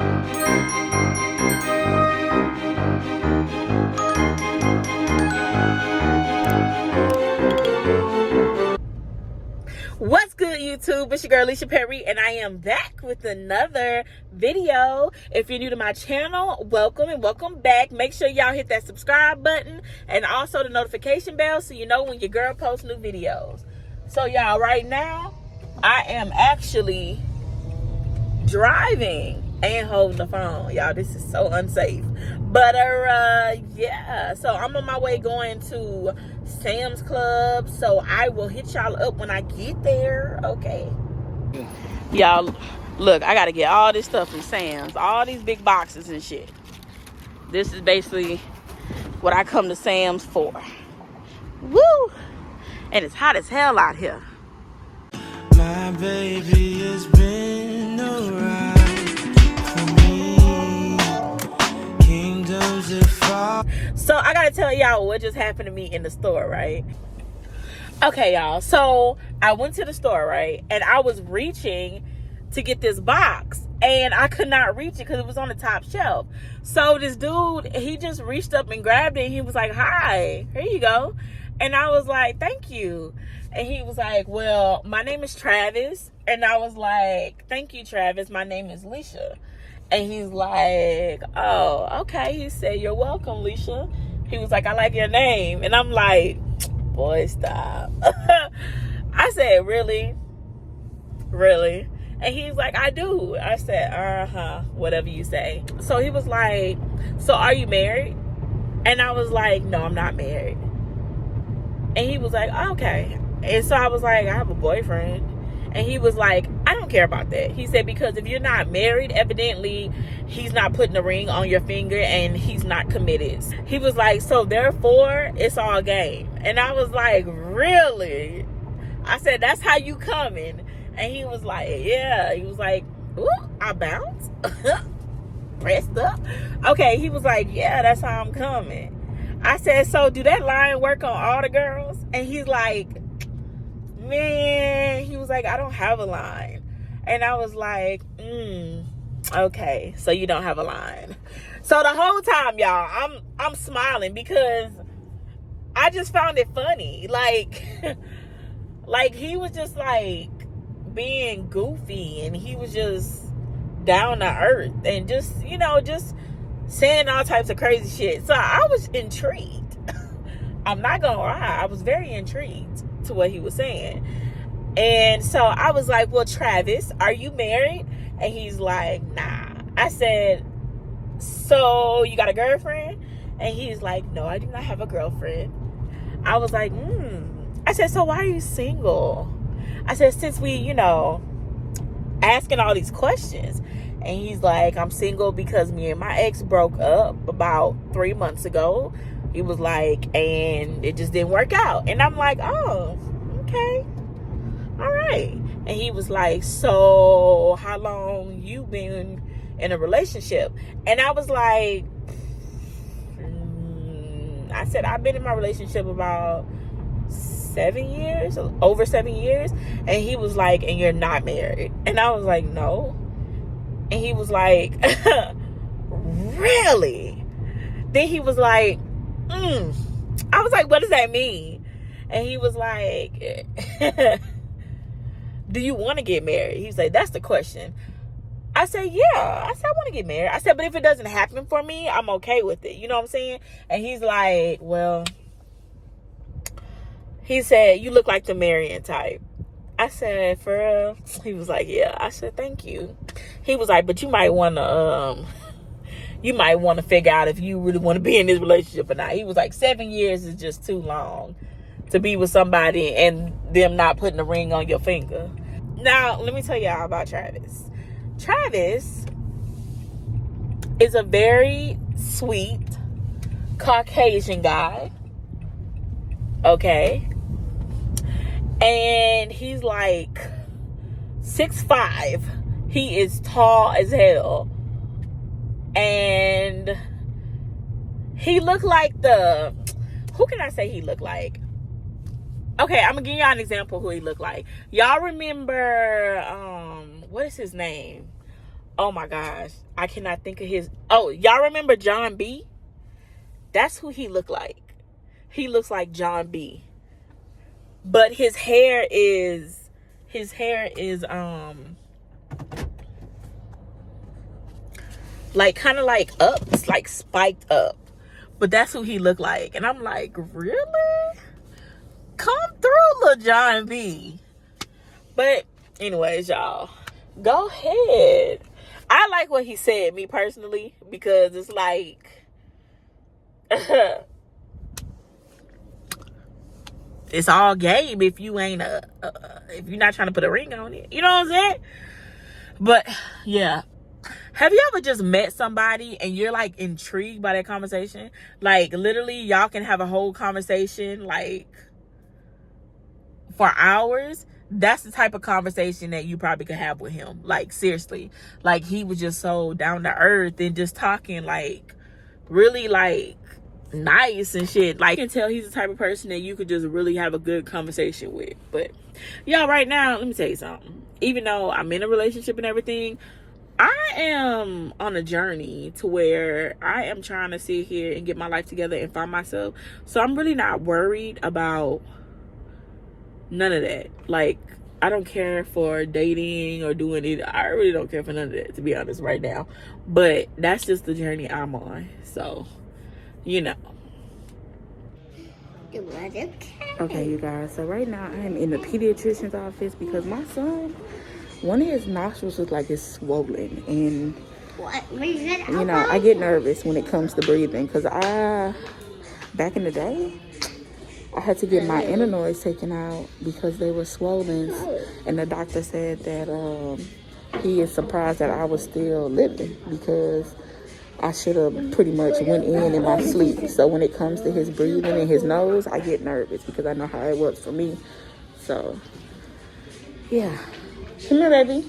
What's good, YouTube? It's your girl Liciaparie, and I am back with another video. If you're new to my channel, welcome and welcome back. Make sure y'all hit that subscribe button and also the notification bell so you know when your girl posts new videos. So y'all, right now I am actually driving and holding the phone. Y'all, this is so unsafe. But yeah, so I'm on my way going to Sam's Club, so I will hit y'all up when I get there. Okay, y'all, look, I gotta get all this stuff from Sam's, all these big boxes and shit. This is basically what I come to Sam's for. Woo! And it's hot as hell out here. My baby has been alright for me. Kingdoms that fall. So I gotta tell y'all what just happened to me in the store, right? Okay, y'all, so I went to the store, right? And I was reaching to get this box and I could not reach it because it was on the top shelf. So this dude, he just reached up and grabbed it and he was like, "Hi, here you go." And I was like, "Thank you." And he was like, "Well, my name is Travis." And I was like, "Thank you, Travis. My name is Licia." And he's like, "Oh, okay." He said, "You're welcome, Licia." He was like, "I like your name." And I'm like, "Boy, stop." I said, "Really? Really?" And he's like, "I do." I said, whatever you say. So he was like, "So are you married?" And I was like, "No, I'm not married." And he was like, "Okay." And so I was like, "I have a boyfriend." And he was like, "I don't care about that." He said, "Because if you're not married, evidently he's not putting a ring on your finger and he's not committed." He was like, "So therefore it's all game." And I was like, "Really?" I said, "That's how you coming?" And he was like, "Yeah." He was like, "Ooh, I bounced." Pressed up. Okay, he was like, "Yeah, that's how I'm coming." I said, "So do that line work on all the girls?" And he's like, "Man," he was like, "I don't have a line." And I was like, okay, so you don't have a line. So the whole time, y'all, I'm smiling because I just found it funny. Like like he was just like being goofy and he was just down to earth and just, you know, just saying all types of crazy shit. So I was intrigued. I'm not gonna lie, I was very intrigued to what he was saying. And so I was like, "Well, Travis, are you married?" And he's like, "Nah." I said, "So you got a girlfriend?" And he's like, "No, I do not have a girlfriend." I was like, I said, "So why are you single?" I said, "Since we, you know, asking all these questions." And he's like, "I'm single because me and my ex broke up about 3 months ago." He was like, "And it just didn't work out." And I'm like, "Oh, okay. All right." And he was like, "So how long you been in a relationship?" And I was like, I said, "I've been in my relationship about 7 years, over 7 years." And he was like, "And you're not married?" And I was like, "No." And he was like, "Really?" Then he was like, I was like, "What does that mean?" And he was like, "Do you want to get married?" He was like, "That's the question." I said, "Yeah." I said, "I want to get married." I said, "But if it doesn't happen for me, I'm okay with it." You know what I'm saying? And he's like, "Well," he said, "You look like the Marion type." I said, "For real?" He was like, "Yeah." I said, "Thank you." He was like, "But you might want to figure out if you really want to be in this relationship or not." He was like, 7 years is just too long to be with somebody and them not putting a ring on your finger. Now, let me tell y'all about Travis. Travis is a very sweet Caucasian guy. Okay. And he's like 6'5". He is tall as hell. And he looked like who can I say he looked like? Okay, I'm gonna give y'all an example of who he looked like. Y'all remember, what is his name? Oh my gosh, I cannot think of his. Oh, y'all remember John B? That's who he looked like. He looks like John B. But his hair is like kind of like up. It's like spiked up. But that's who he looked like. And I'm like, really? Come through, little John B. But anyways, y'all, go ahead. I like what he said, me personally, because it's like it's all game if you ain't if you're not trying to put a ring on it. You know what I'm saying? But yeah. Have you ever just met somebody and you're like intrigued by that conversation? Like literally y'all can have a whole conversation like for hours. That's the type of conversation that you probably could have with him. Like seriously. Like he was just so down to earth and just talking like really like nice and shit. Like you can tell he's the type of person that you could just really have a good conversation with. But y'all, right now, let me tell you something. Even though I'm in a relationship and everything, I am on a journey to where I am trying to sit here and get my life together and find myself. So I'm really not worried about none of that. Like, I don't care for dating or doing it. I really don't care for none of that, to be honest, right now. But that's just the journey I'm on. So, you know. Okay, you guys. So right now I am in the pediatrician's office because my son, one of his nostrils was like it's swollen, and you know I get nervous when it comes to breathing because back in the day I had to get my adenoids taken out because they were swollen, and the doctor said that he is surprised that I was still living because I should have pretty much went in my sleep. So when it comes to his breathing and his nose, I get nervous because I know how it works for me. So yeah. Come here, baby.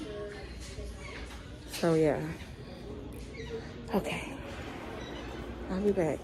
So, yeah. Okay. I'll be back.